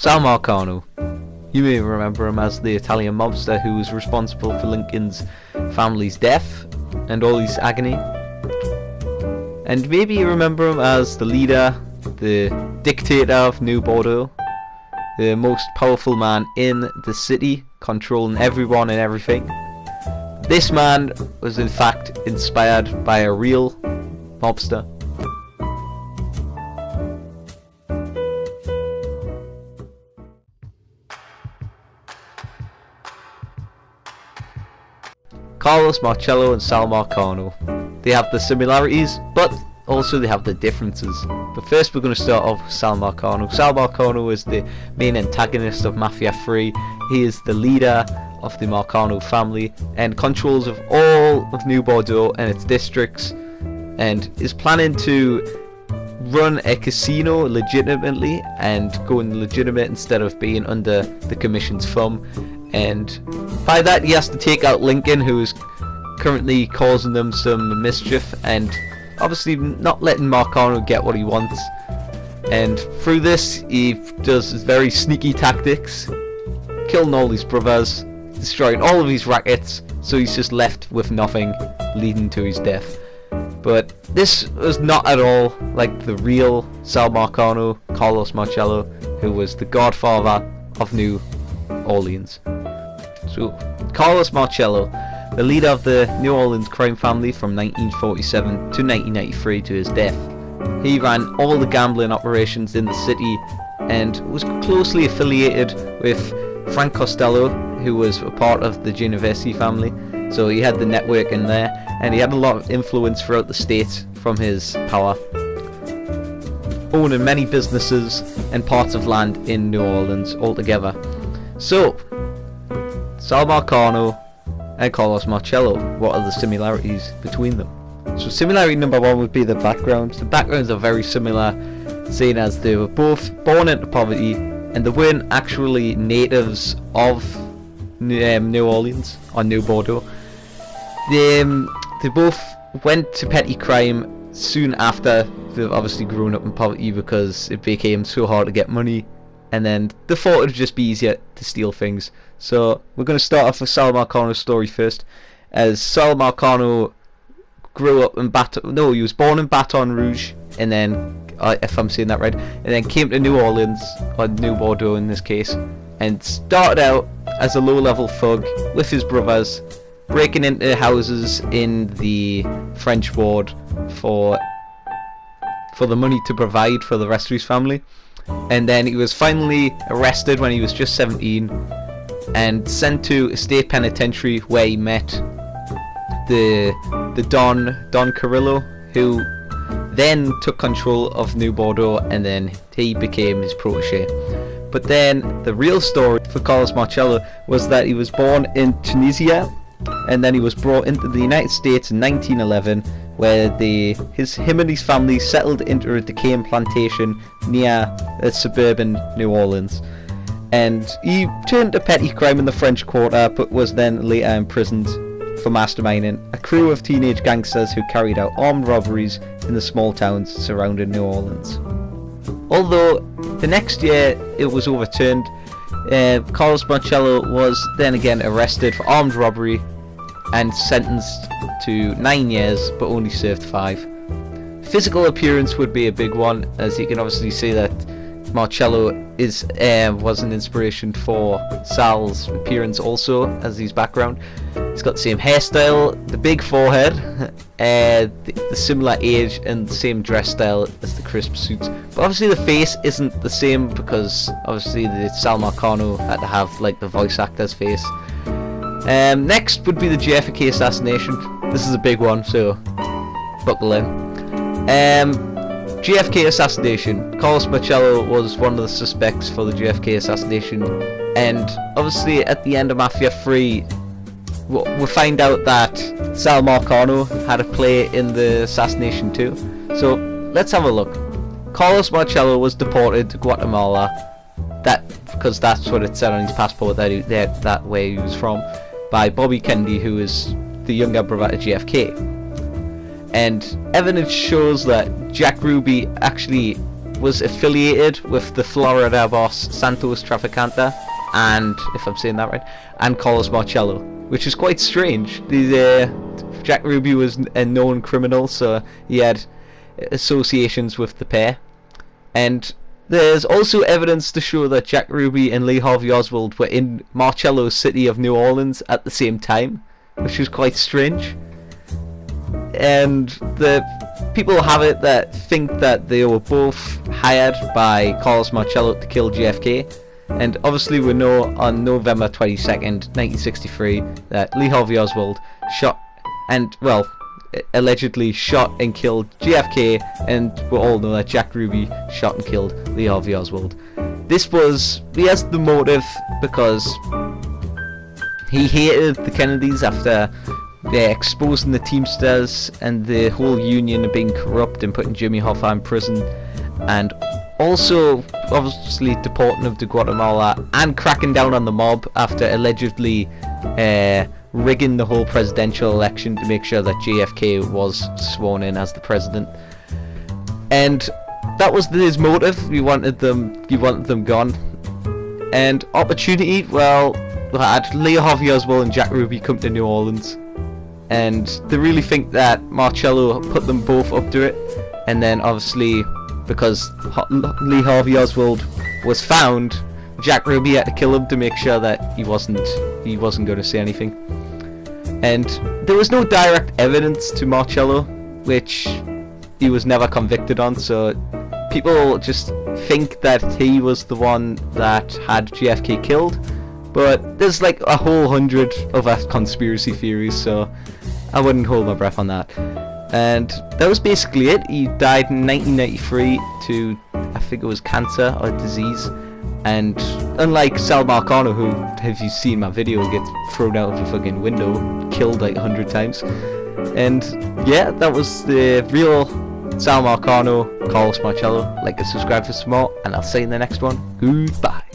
Sal Marcano. You may remember him as the Italian mobster who was responsible for Lincoln's family's death and all his agony. And maybe you remember him as the leader, the dictator of New Bordeaux, the most powerful man in the city, controlling everyone and everything. This man was in fact inspired by a real mobster. Carlos Marcello and Sal Marcano. They have the similarities, but also they have the differences. But first we're going to start off with Sal Marcano. Sal Marcano is the main antagonist of Mafia 3. He is the leader of the Marcano family and controls of all of New Bordeaux and its districts, and is planning to run a casino legitimately and going legitimate instead of being under the commission's thumb. And by that he has to take out Lincoln, who is currently causing them some mischief and obviously not letting Marcano get what he wants. And through this he does his very sneaky tactics, killing all his brothers, destroying all of his rackets, so he's just left with nothing, leading to his death. But this was not at all like the real Sal Marcano, Carlos Marcello, who was the godfather of New Orleans. So Carlos Marcello, the leader of the New Orleans crime family from 1947 to 1993 to his death. He ran all the gambling operations in the city and was closely affiliated with Frank Costello, who was a part of the Genovese family. So he had the network in there, and he had a lot of influence throughout the state from his power, owning many businesses and parts of land in New Orleans altogether. So Sal Marcano and Carlos Marcello, what are the similarities between them? So similarity number one would be the backgrounds. The backgrounds are very similar, seeing as they were both born into poverty and they weren't actually natives of New Orleans or New Bordeaux. They both went to petty crime soon after they've obviously grown up in poverty because it became so hard to get money, and then they thought it would just be easier to steal things. So we're going to start off with Sal Marcano's story first, as Sal Marcano grew up in he was born in Baton Rouge, and then, if I'm saying that right, and then came to New Orleans, or New Bordeaux in this case, and started out as a low-level thug with his brothers, breaking into houses in the French ward for the money to provide for the rest of his family. And then he was finally arrested when he was just 17 and sent to a state penitentiary, where he met the Don Carrillo, who then took control of New Bordeaux, and then he became his protege. But then the real story for Carlos Marcello was that he was born in Tunisia, and then he was brought into the United States in 1911, where him and his family settled into a decaying plantation near suburban New Orleans. And he turned to petty crime in the French Quarter, but was then later imprisoned for masterminding a crew of teenage gangsters who carried out armed robberies in the small towns surrounding New Orleans. Although the next year it was overturned, Carlos Marcello was then again arrested for armed robbery and sentenced to 9 years, but only served 5. Physical appearance would be a big one, as you can obviously see that Marcello was an inspiration for Sal's appearance also, as his background. He's got the same hairstyle, the big forehead, the similar age, and the same dress style as the crisp suits. But obviously the face isn't the same, because obviously the Sal Marcano had to have like the voice actor's face. Next would be the JFK assassination. This is a big one, so buckle in. JFK assassination. Carlos Marcello was one of the suspects for the JFK assassination, and obviously at the end of Mafia 3 we find out that Sal Marcano had a play in the assassination too. So let's have a look. Carlos Marcello was deported to Guatemala, because that's what it said on his passport that where he was from, by Bobby Kennedy, who is the younger brother of JFK. And evidence shows that Jack Ruby actually was affiliated with the Florida boss Santos Traficante, and if I'm saying that right, and Carlos Marcello, which is quite strange. Jack Ruby was a known criminal, so he had associations with the pair. And there's also evidence to show that Jack Ruby and Lee Harvey Oswald were in Marcello's city of New Orleans at the same time, which is quite strange. And the people have it that think that they were both hired by Carlos Marcello to kill JFK. And obviously we know on November 22nd, 1963, that Lee Harvey Oswald shot and, well, allegedly shot and killed JFK, and we all know that Jack Ruby shot and killed Lee Harvey Oswald. He has the motive because he hated the Kennedys after exposing the Teamsters and the whole union of being corrupt and putting Jimmy Hoffa in prison, and also obviously deporting them to Guatemala and cracking down on the mob after allegedly rigging the whole presidential election to make sure that JFK was sworn in as the president. And that was his motive. He wanted them gone. And opportunity, well, we had Lee Harvey Oswald and Jack Ruby come to New Orleans, and they really think that Marcello put them both up to it. And then obviously, because Lee Harvey Oswald was found, Jack Ruby had to kill him to make sure that he wasn't going to say anything. And there was no direct evidence to Marcello, which he was never convicted on, so people just think that he was the one that had JFK killed. But there's like a whole 100 other conspiracy theories, so I wouldn't hold my breath on that. And that was basically it. He died in 1993 to, I think it was cancer or disease. And unlike Sal Marcano, who, if you've seen my video, gets thrown out of the fucking window, killed like 100 times. And yeah, that was the real Sal Marcano, Carlos Marcello. Like and subscribe for some more, and I'll see you in the next one. Goodbye.